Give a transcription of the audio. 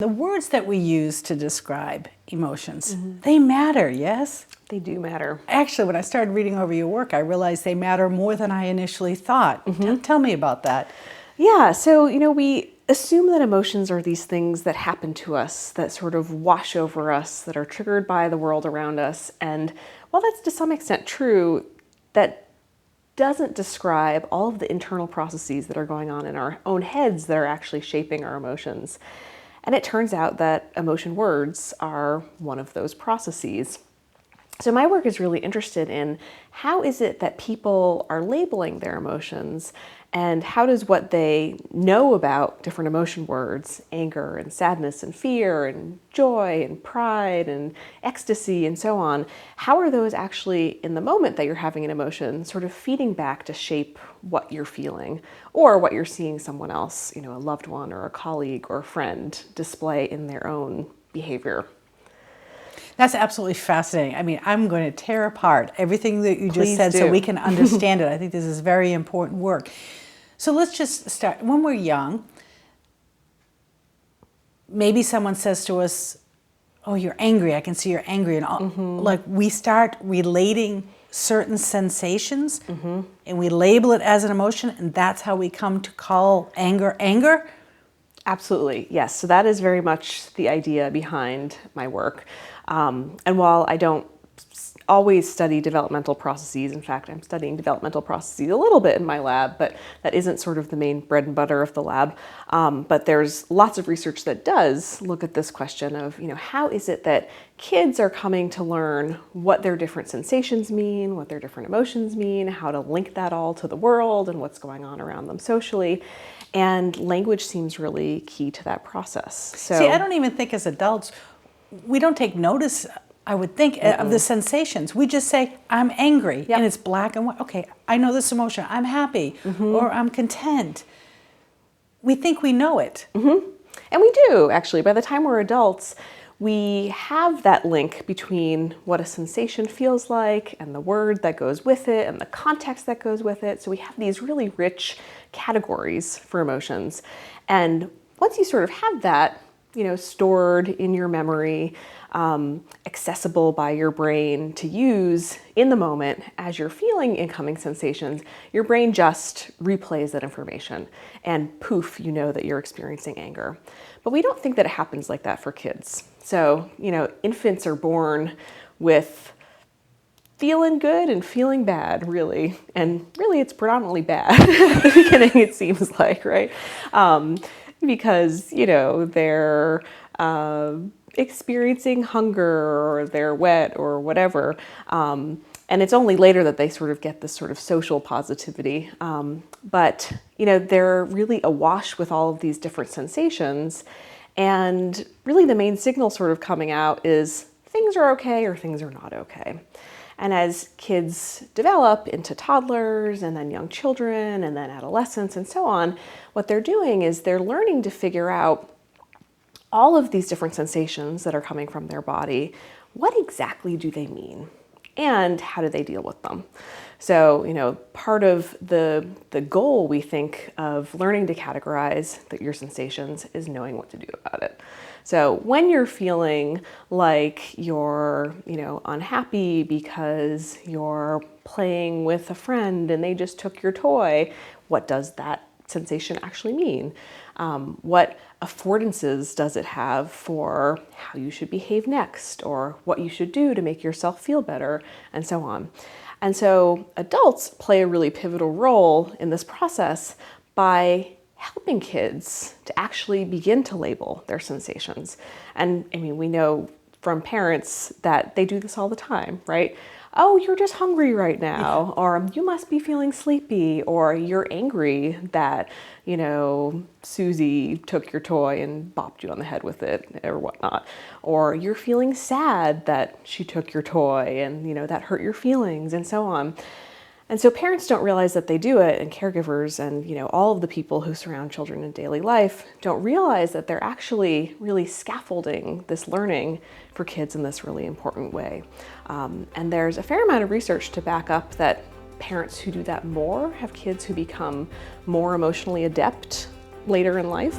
The words that we use to describe emotions, they matter, yes? They do matter. Actually, when I started reading over your work, I realized they matter more than I initially thought. Tell me about that. Yeah, so, we assume that emotions are these things that happen to us, that sort of wash over us, that are triggered by the world around us. And while that's to some extent true, that doesn't describe all of the internal processes that are going on in our own heads that are actually shaping our emotions. And it turns out that emotion words are one of those processes. So my work is really interested in how is it that people are labeling their emotions, and how does what they know about different emotion words, anger and sadness and fear and joy and pride and ecstasy and so on, how are those actually in the moment that you're having an emotion sort of feeding back to shape what you're feeling or what you're seeing someone else, a loved one or a colleague or a friend display in their own behavior. That's absolutely fascinating. I mean, I'm going to tear apart everything that you just said so we can understand it. I think this is very important work. So let's just start. When we're young, maybe someone says to us, oh, you're angry. I can see you're angry. And like we start relating certain sensations and we label it as an emotion, and that's how we come to call anger anger. Absolutely, yes. So that is very much the idea behind my work. And while I don't always study developmental processes, in fact, I'm studying developmental processes a little bit in my lab, but that isn't sort of the main bread and butter of the lab. But there's lots of research that does look at this question of, how is it that kids are coming to learn what their different sensations mean, what their different emotions mean, how to link that all to the world and what's going on around them socially. And language seems really key to that process. So, see, I don't even think as adults, we don't take notice, I would think, of the sensations. We just say, I'm angry, and it's black and white. Okay, I know this emotion. I'm happy, or I'm content. We think we know it. And we do, actually. By the time we're adults, we have that link between what a sensation feels like and the word that goes with it and the context that goes with it. So we have these really rich categories for emotions. And once you sort of have that, stored in your memory, accessible by your brain to use in the moment as you're feeling incoming sensations, your brain just replays that information and poof, you know that you're experiencing anger. But we don't think that it happens like that for kids. So, infants are born with feeling good and feeling bad, really. And really it's predominantly bad at the beginning, it seems like, right? Because, they're experiencing hunger or they're wet or whatever. And it's only later that they sort of get this sort of social positivity. But, they're really awash with all of these different sensations. And really the main signal sort of coming out is things are okay or things are not okay. And as kids develop into toddlers and then young children and then adolescents and so on, what they're doing is they're learning to figure out all of these different sensations that are coming from their body. What exactly do they mean? And how do they deal with them? So, part of the goal, we think, of learning to categorize your sensations is knowing what to do about it. So when you're feeling like you're, unhappy because you're playing with a friend and they just took your toy, what does that sensation actually mean? What affordances does it have for how you should behave next or what you should do to make yourself feel better and so on. And so adults play a really pivotal role in this process by helping kids to actually begin to label their sensations. And we know from parents that they do this all the time, right? Oh, you're just hungry right now, or you must be feeling sleepy, or you're angry that, Susie took your toy and bopped you on the head with it or whatnot, or you're feeling sad that she took your toy and, that hurt your feelings and so on. And so parents don't realize that they do it, and caregivers and, all of the people who surround children in daily life don't realize that they're actually really scaffolding this learning for kids in this really important way. And there's a fair amount of research to back up that parents who do that more have kids who become more emotionally adept later in life.